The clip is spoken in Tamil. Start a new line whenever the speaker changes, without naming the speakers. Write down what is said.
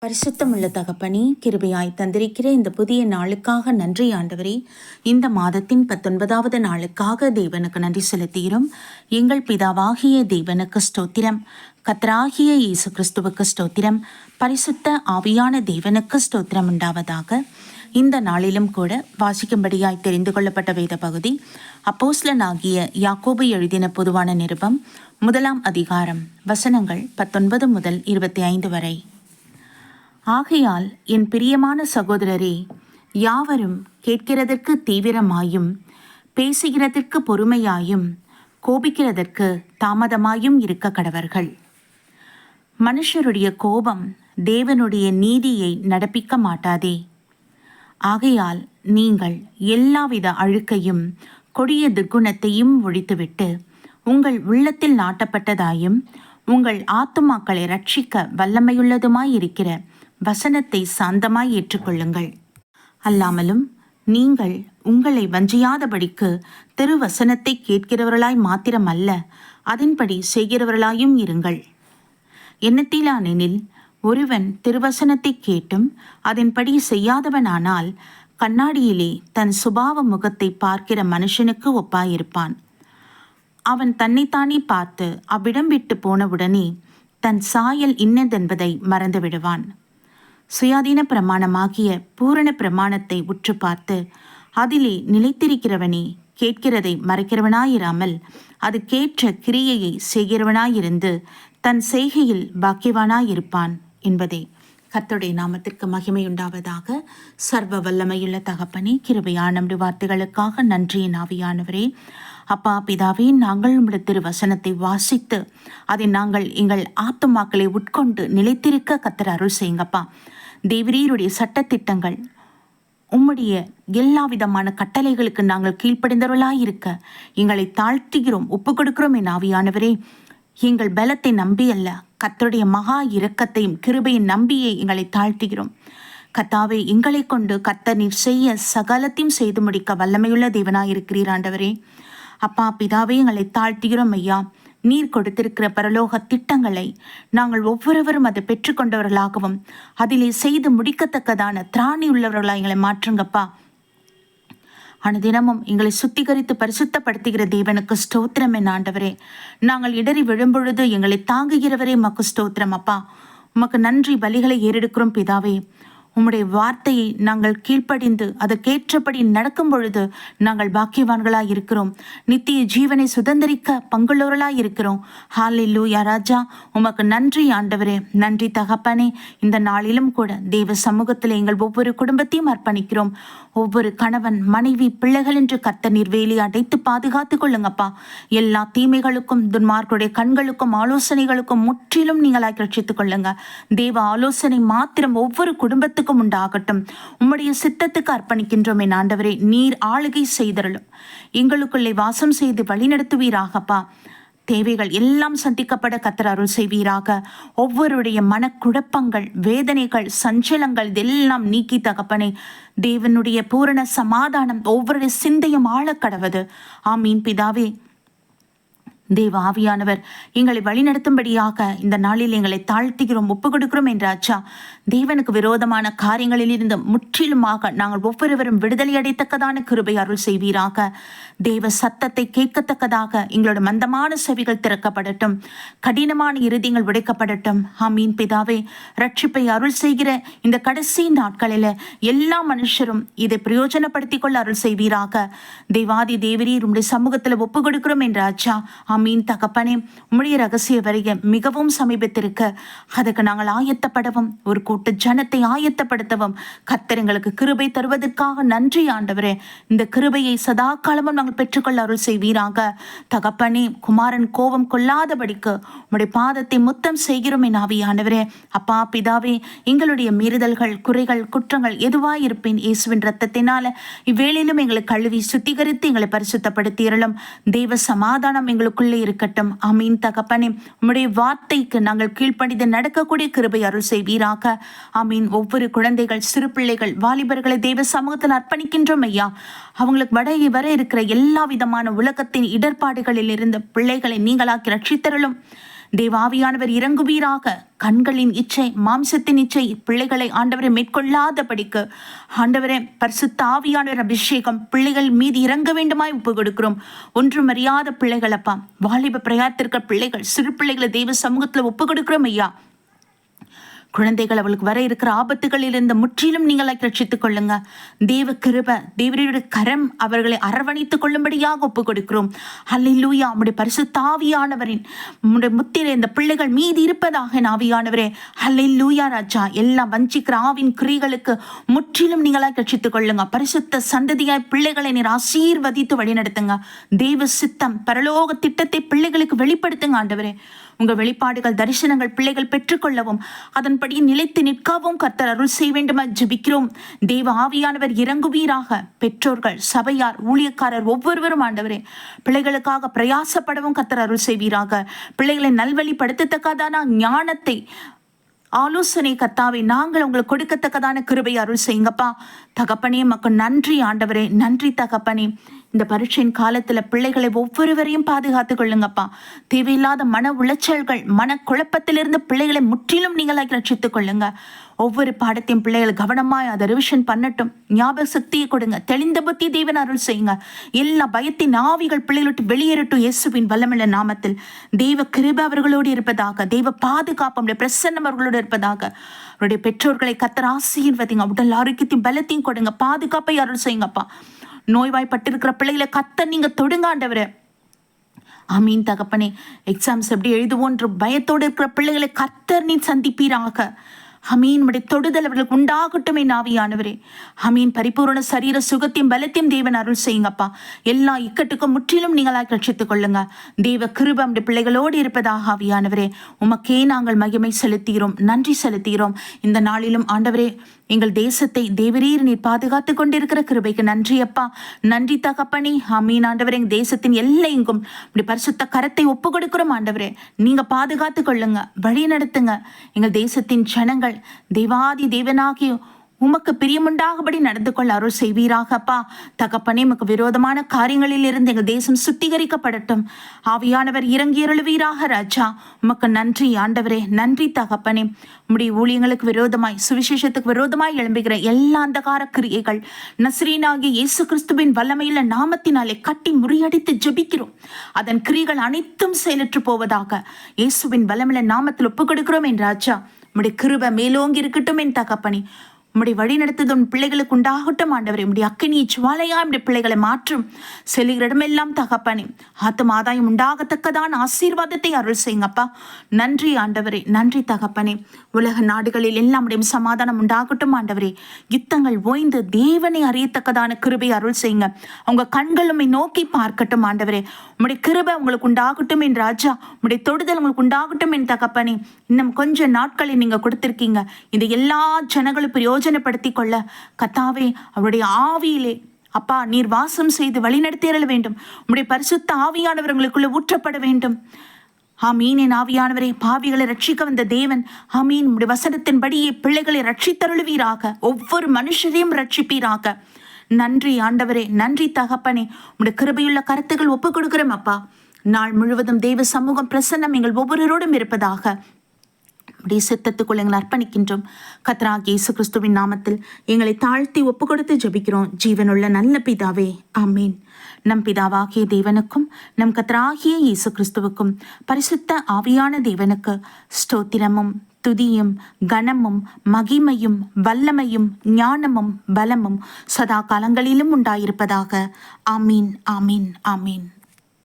பரிசுத்தமுள்ள தகப்பனே, கிருபையாய் தந்திருக்கிற இந்த புதிய நாளுக்காக நன்றி ஆண்டவரே. இந்த மாதத்தின் 19வது நாளுக்காக தேவனுக்கு நன்றி செலுத்துகிறோம். எங்கள் பிதாவாகிய தேவனுக்கு ஸ்தோத்திரம். கர்த்தராகிய இயேசு கிறிஸ்துவுக்கு ஸ்தோத்திரம். பரிசுத்த ஆவியான தேவனுக்கு ஸ்தோத்திரம் உண்டாவதாக. இந்த நாளிலும் கூட வாசிக்கும்படியாய் தெரிந்து கொள்ளப்பட்ட வேத பகுதி அப்போஸ்தலனாகிய யாக்கோபு எழுதின பொதுவான நிருபம் 1ஆம் அதிகாரம், வசனங்கள் 19 முதல் 25 வரை. ஆகையால் என் பிரியமான சகோதரரே, யாவரும் கேட்கிறதற்கு தீவிரமாயும், பேசுகிறதற்கு பொறுமையாயும், கோபிக்கிறதற்கு தாமதமாயும் இருக்க கடவர்கள். மனுஷருடைய கோபம் தேவனுடைய நீதியை நடப்பிக்க மாட்டாதே. ஆகையால் நீங்கள் எல்லாவித அழுக்கையும் கொடிய துர்க்குணத்தையும் ஒழித்துவிட்டு, உங்கள் உள்ளத்தில் நாட்டப்பட்டதாயும் உங்கள் ஆத்துமாக்களை ரட்சிக்க வல்லமையுள்ளதுமாயிருக்கிற வசனத்தை சாந்தமாய் ஏற்றுக்கொள்ளுங்கள். அல்லாமலும் நீங்கள் உங்களை வஞ்சியாதபடிக்கு திருவசனத்தை கேட்கிறவர்களாய் மாத்திரமல்ல, அதன்படி செய்கிறவர்களாயும் இருங்கள். எண்ணத்திலானெனில் ஒருவன் திருவசனத்தை கேட்டும் அதன்படி செய்யாதவனானால் கண்ணாடியிலே தன் சுபாவ முகத்தை பார்க்கிற மனுஷனுக்கு ஒப்பாயிருப்பான். அவன் தன்னைத்தானே பார்த்து அவ்விடம் விட்டு போனவுடனே தன் சாயல் இன்னதென்பதை மறந்து விடுவான். சுயாதீன பிரமாணமாகிய பூரண பிரமாணத்தை உற்று பார்த்து அதிலே நிலைத்திருக்கிறவனே, கேட்கிறதை மறைக்கிறவனாயிராமல் அது கேட்ட கிரியையை செய்கிறவனாயிருந்து தன் செய்கையில் பாக்கியவானாயிருப்பான் என்பதே. கர்த்தருடைய நாமத்திற்கு மகிமையுண்டாவதாக. சர்வ வல்லமையுள்ள தகப்பனே, கிருபையான நம்முடைய வார்த்தைகளுக்காக நன்றியின் ஆவியானவரே. அப்பா பிதாவே, நாங்கள் உம்முடைய திருவசனத்தை வாசித்து அதை நாங்கள் எங்கள் ஆத்துமாக்களை உட்கொண்டு நிலைத்திருக்க கர்த்தர் அருள் செய்யுங்கப்பா. தேவரீருடைய சட்டத்திட்டங்கள், உம்முடைய எல்லா விதமான கட்டளைகளுக்கு நாங்கள் கீழ்ப்படிந்தவர்களாயிருக்க எங்களை தாழ்த்துகிறோம், ஒப்பு கொடுக்கிறோம். என் ஆவியானவரே, எங்கள் பலத்தை நம்பி அல்ல, கர்த்தருடைய மகா இரக்கத்தையும் கிருபையின் நம்பியே எங்களை தாழ்த்துகிறோம். கர்த்தாவே, எங்களை கொண்டு கர்த்தர் நீர் செய்ய சகலத்தையும் செய்து முடிக்க வல்லமையுள்ள தேவனாயிருக்கிறீர் ஆண்டவரே. அப்பா பிதாவே, எங்களை தாழ்த்துகிறோம் ஐயா. நீர் கொடுத்திருக்கிற பரலோக திட்டங்களை நாங்கள் ஒவ்வொருவரும் அதை பெற்றுக்கொண்டவர்களாகவும் அதிலே செய்து முடிக்கத்தக்கதான திராணி உள்ளவர்களாக எங்களை மாற்றுங்கப்பா. அனுதினமும் எங்களை சுத்திகரித்து பரிசுத்தப்படுத்துகிற தேவனுக்கு ஸ்தோத்திரம். என் ஆண்டவரே, நாங்கள் இடறி விழும்பொழுது எங்களை தாங்குகிறவரே உமக்கு ஸ்தோத்திரம் அப்பா. உமக்கு நன்றி பலிகளை ஏறெடுக்கிறோம் பிதாவே. உம்முடைய வார்த்தையை நாங்கள் கீழ்ப்படிந்து அதற்கேற்றபடி நடக்கும் பொழுது நாங்கள் பாக்கியவான்களாய் இருக்கிறோம். நித்திய ஜீவனை சுதந்திரிக்க பங்குள்ளவர்களாய் இருக்கிறோம். ஹல்லேலூயா ராஜா, உமக்கு நன்றி ஆண்டவரே. நன்றி தகப்பனே. இந்த நாளிலும் கூட தேவ சமூகத்தில் எங்கள் ஒவ்வொரு குடும்பத்தையும் அர்ப்பணிக்கிறோம். ஒவ்வொரு கணவன் மனைவி பிள்ளைகள் என்று கர்த்தர் நீர் வேலி அடைத்து பாதுகாத்து கொள்ளுங்கப்பா. எல்லா தீமைகளுக்கும் துன்மார்க்குடைய கண்களுக்கும் ஆலோசனைகளுக்கும் முற்றிலும் நீங்களாய் ரட்சித்துக் கொள்ளுங்க. தேவ ஆலோசனை மாத்திரம் ஒவ்வொரு குடும்பத்துக்கும் உண்டாகட்டும். உம்முடைய சித்தத்துக்கு அர்ப்பணிக்கின்றோம் என் ஆண்டவரே. நீர் ஆளுகை செய்தருளும், எங்களுக்குள்ளே வாசம் செய்து வழிநடத்துவீராகப்பா. தேவைகள் எல்லாம் சந்திக்கப்பட கர்த்தர் அருள் செய்வீராக. ஒவ்வொருடைய மனக்குழப்பங்கள், வேதனைகள், சஞ்சலங்கள் இதெல்லாம் நீக்கி தகப்பனே, தேவனுடைய பூரண சமாதானம் ஒவ்வொரு சிந்தையும் ஆழ கடவது. ஆமீன் பிதாவே. தேவ ஆவியானவர் எங்களை வழிநடத்தும்படியாக இந்த நாளில் எங்களை தாழ்த்துகிறோம், ஒப்பு கொடுக்கிறோம் என்றாச்சா. தேவனுக்கு விரோதமான காரியங்களில் இருந்து முற்றிலுமாக நாங்கள் ஒவ்வொருவரும் விடுதலை அடைத்தக்கதான கிருபை அருள் செய்வீராக. தேவ சத்தத்தை கேட்கத்தக்கதாக எங்களோட மந்தமான செவிகள் திறக்கப்படட்டும், கடினமான இருதயங்கள் உடைக்கப்படட்டும். ஆமீன் பிதாவே. ரட்சிப்பை அருள் செய்கிற இந்த கடைசி நாட்களில் எல்லா மனுஷரும் இதை பிரயோஜனப்படுத்திக் கொள்ள அருள் செய்வீராக. தேவாதி தேவரீர் உம்முடைய சமூகத்தில் ஒப்பு கொடுக்கிறோம் என்றாச்சா. ஆமீன் தகப்பனே. உம்முடைய ரகசிய வருகை மிகவும் சமீபத்திருக்க அதுக்கு நாங்கள் ஆயத்தப்படவும் ஒரு கூட்ட ஜனத்தை ஆயத்தப்படுத்தவும் கர்த்தர் எங்களுக்கு கிருபை தருவதற்காக நன்றி ஆண்டவரே. இந்த கிருபையை சதா காலமும் நாங்கள் பெற்றுக்கொள்ள அருள் செய்வீராக தகப்பனே. குமாரன் கோபம் கொள்ளாதபடிக்கு உம்முடைய பாதத்தை முத்தம் செய்கிறோம் என் ஆவியானவரே. அப்பா பிதாவே, எங்களுடைய மீறுதல்கள், குறைகள், குற்றங்கள் எதுவாய் இருப்பேன் இயேசுவின் இரத்தத்தினால இவ்வேளையிலும் எங்களை கழுவி சுத்திகரித்து எங்களை பரிசுத்தப்படுத்தியறலும். தேவ சமாதானம் எங்களுக்குள்ளே இருக்கட்டும். ஆமீன் தகப்பனே. உம்முடைய வார்த்தைக்கு நாங்கள் கீழ்ப்படிந்து நடக்கக்கூடிய கிருபை அருள் செய்வீராக. ஆமீன். ஒவ்வொரு குழந்தைகள், சிறு பிள்ளைகள், வாலிபர்களை தேவ சமூகத்தில் அர்ப்பணிக்கின்றோம் ஐயா. அவங்களுக்கு வர இருக்கிற எல்லா விதமான உலகத்தின் இடர்பாடுகளில் இருந்த பிள்ளைகளை நீங்களாக்கி ரட்சித்தருளும். தேவாவியானவர் இறங்குவீராக. கண்களின் இச்சை, மாம்சத்தின் இச்சை பிள்ளைகளை ஆண்டவரை மேற்கொள்ளாதபடிக்கு ஆண்டவரே பரிசுத்த ஆவியானவர் அபிஷேகம் பிள்ளைகள் மீது இறங்க வேண்டுமாய் ஒப்பு கொடுக்கிறோம். ஒன்றும் அறியாத பிள்ளைகள் அப்பா, வாலிப பிரயாத்திருக்கிற பிள்ளைகள், சிறு பிள்ளைகளை தெய்வ சமூகத்துல ஒப்பு கொடுக்கிறோம் ஐயா. குழந்தைகள் அவளுக்கு வர இருக்கிற ஆபத்துகளில் இருந்து முற்றிலும் நீங்களாய் ரட்சித்துக் கொள்ளுங்க. தேவ கிருப, தேவருடைய கரம் அவர்களை அரவணைத்துக் கொள்ளும்படியாக ஒப்பு கொடுக்கிறோம். அல்லேலூயா. உம்முடைய பரிசுத்த ஆவியானவரின் உம்முடைய முத்திரை இந்த பிள்ளைகள் மீது இருப்பதாக ஆவியானவரே. அல்லேலூயா ராஜா. எல்லாம் வஞ்சிக்கிற ஆவின் கிரிகளுக்கு முற்றிலும் நீங்களாய் ரட்சித்துக் கொள்ளுங்க. பரிசுத்த சந்ததியாய் பிள்ளைகளை நீர் ஆசீர்வதித்து வழிநடத்துங்க. தேவ சித்தம், பரலோக திட்டத்தை பிள்ளைகளுக்கு வெளிப்படுத்துங்க ஆண்டவரே. உங்க வெளிப்பாடுகள், தரிசனங்கள் பிள்ளைகள் பெற்றுக்கொள்ளவும் அதன்படி நிலைத்து நிற்கவும் கர்த்தர் அருள் செய்ய வேண்டுமா ஜெபிக்கிறோம். தேவ ஆவியானவர் இறங்குவீராக. பெற்றோர்கள், சபையார், ஊழியக்காரர் ஒவ்வொருவரும் ஆண்டவரே பிள்ளைகளுக்காக பிரயாசப்படவும் கர்த்தர் அருள் செய்வீராக. பிள்ளைகளை நல்வழிப்படுத்தத்தக்கதான ஞானத்தை, ஆலோசனை கர்த்தாவை நாங்கள் உங்களுக்கு கொடுக்கத்தக்கதான கிருபை அருள் செய்யுங்கப்பா. தகப்பனே மக்கள் நன்றி ஆண்டவரே. நன்றி தகப்பனே. இந்த பரீட்சையின் காலத்துல பிள்ளைகளை ஒவ்வொருவரையும் பாதுகாத்து கொள்ளுங்கப்பா. தேவையில்லாத மன உளைச்சல்கள், மன குழப்பத்திலிருந்து பிள்ளைகளை முற்றிலும் நீங்களாக ரட்சித்துக் கொள்ளுங்க. ஒவ்வொரு பாடத்தையும் பிள்ளைகள் கவனமாய் அதை ரிவிஷன் பண்ணட்டும். ஞாபக சக்தியை கொடுங்க. தெளிந்த புத்தி தேவன் அருள் செய்யுங்க. எல்லா பயத்தின் ஆவிகள் பிள்ளைகளுக்கு வெளியேறட்டும் இயேசுவின் வல்லமையுள்ள நாமத்தில். தெய்வ கிருபை அவர்களோடு இருப்பதாக, தெய்வ பாதுகாப்பு பிரசன்னம் அவர்களோடு இருப்பதாக. அவருடைய பெற்றோர்களை கர்த்தர் ஆசீர்வதிங்க. உடல் ஆரோக்கியத்தையும் பலத்தையும் கொடுங்க. பாதுகாப்பை அருள் செய்யுங்கப்பா. நோய்வாய்ப்பட்டிருக்கிற பிள்ளைகளை கர்த்தர் நீங்க தொடுங்க ஆண்டவரே. ஆமீன் தகப்பனே. எக்ஸாம்ஸ் எப்படி எழுதுவோன்ற பயத்தோடு இருக்கிற பிள்ளைகளை கர்த்தர் நீ சந்திப்பீராக. அமீன். உடைய தொடுதல் அவர்களுக்கு உண்டாகட்டும் என் ஆவியானவரே. அமீன். பரிபூர்ண சரீர சுகத்தையும் பலத்தையும் தேவன் அருள் செய்யுங்கப்பா. எல்லா இக்கட்டுக்கும் முற்றிலும் நீங்களாக ரட்சித்துக் கொள்ளுங்க. தேவ கிருபை நம்முடைய பிள்ளைகளோடு இருப்பதாக ஆவியானவரே. உமக்கே நாங்கள் மகிமை செலுத்துகிறோம், நன்றி செலுத்துகிறோம். இந்த நாளிலும் ஆண்டவரே எங்கள் தேசத்தை தேவரீர் நீர் பாதுகாத்து கொண்டிருக்கிற கிருபைக்கு நன்றி அப்பா. நன்றி தகப்பனே. ஆமீன் ஆண்டவரே. எங்கள் தேசத்தின் எல்லையெங்கும் இப்படி பரிசுத்த கரத்தை ஒப்பு கொடுக்கிறோம் ஆண்டவரே. நீங்க பாதுகாத்து கொள்ளுங்க, வழி நடத்துங்க. எங்கள் தேசத்தின் ஜனங்கள் தேவாதி தேவனாகி உமக்கு பிரியமுண்டாகபடி நடந்து கொள்ள அருள் செய்வீராகப்பா. தகப்பனே, உமக்கு விரோதமான காரியங்களில் இருந்து எங்கள் தேசம் சுத்திகரிக்கப்படட்டும். ஆவியானவர் இறங்கி அருளுவீராக ராஜா. உமக்கு நன்றி ஆண்டவரே. நன்றி தகப்பனே. உம்முடைய ஊழியங்களுக்கு விரோதமாய், சுவிசேஷத்துக்கு விரோதமாய் எழும்புகிற எல்லா அந்தகார கிரியைகள் நசரீனாகிய இயேசு கிறிஸ்துவின் வல்லமையுள்ள நாமத்தினாலே கட்டி முறியடித்து ஜெபிக்கிறோம். அதன் கிரிகள் அனைத்தும் செயலற்று போவதாக இயேசுவின் வல்லமையுள்ள நாமத்தில் ஒப்புக் கொடுக்கிறோம் என் ராஜா. உம்முடைய கிருபை மேலோங்கி இருக்கட்டும் என் தகப்பனே. உம்முடைய வழி நடத்தும் பிள்ளைகளுக்கு உண்டாகட்டும் ஆண்டவரே. உம்முடைய அக்கினி ஜுவாலையா நம்முடைய பிள்ளைகளை மாற்றும். செல்லுகிற இடமெல்லாம் தகப்பனே ஆத்தும் ஆதாயம் உண்டாகத்தக்கதான் ஆசீர்வாதத்தை அருள் செய்யுங்கப்பா. நன்றி ஆண்டவரே. நன்றி தகப்பனே. உலக நாடுகளில் எல்லாம் சமாதானம் உண்டாகட்டும் ஆண்டவரே. யுத்தங்கள் ஓய்ந்து தேவனை அறியத்தக்கதான கிருபை அருள் செய்யுங்க. அவங்க கண்கள் உம்மை நோக்கி பார்க்கட்டும் ஆண்டவரே. உம்முடைய கிருபை உங்களுக்கு உண்டாகட்டும் என் ராஜா. உம்முடைய தொடுதல் உங்களுக்கு உண்டாகட்டும் என் தகப்பனே. இன்னும் கொஞ்ச நாட்களை நீங்க கொடுத்திருக்கீங்க. இந்த எல்லா ஜனங்களும் பிரயோஜனப்படுத்திக் கொள்ள கர்த்தாவே அவருடைய ஆவியிலே அப்பா நீர் வாசம் செய்து வழிநடத்தியறல வேண்டும். உம்முடைய பரிசுத்த ஆவியானவர்களுக்குள்ள ஊற்றப்பட வேண்டும். ஆமீன். என் ஆவியானவரே, பாவிகளை ரட்சிக்க வந்த தேவன், ஆமீன். உம்முடைய வசனத்தின்படியே பிள்ளைகளை ரட்சித்தருளுவீராக. ஒவ்வொரு மனுஷரையும் ரட்சிப்பீராக. நன்றி ஆண்டவரே. நன்றி தகப்பனே. உம்முடைய கிருபையுள்ள கருத்துக்கள் ஒப்புக் கொடுக்கிறோம் அப்பா. நாள் முழுவதும் தெய்வ சமூகம் பிரசன்னம் எங்கள் ஒவ்வொருவரோடும் இருப்பதாக சித்தத்துக்குள் எங்களை அர்ப்பணிக்கின்றோம். கர்த்தராகிய இயேசு கிறிஸ்துவின் நாமத்தில் எங்களை தாழ்த்தி ஒப்பு கொடுத்து ஜெபிக்கிறோம் ஜீவனுள்ள நல்ல பிதாவே. ஆமீன். நம் பிதாவாகிய தேவனுக்கும் நம் கர்த்தராகிய இயேசு கிறிஸ்துவுக்கும் பரிசுத்த ஆவியான தேவனுக்கு ஸ்தோத்திரமும் துதியும் கனமும் மகிமையும் வல்லமையும் ஞானமும் பலமும் சதா காலங்களிலும் உண்டாயிருப்பதாக. ஆமீன். ஆமீன். ஆமீன்.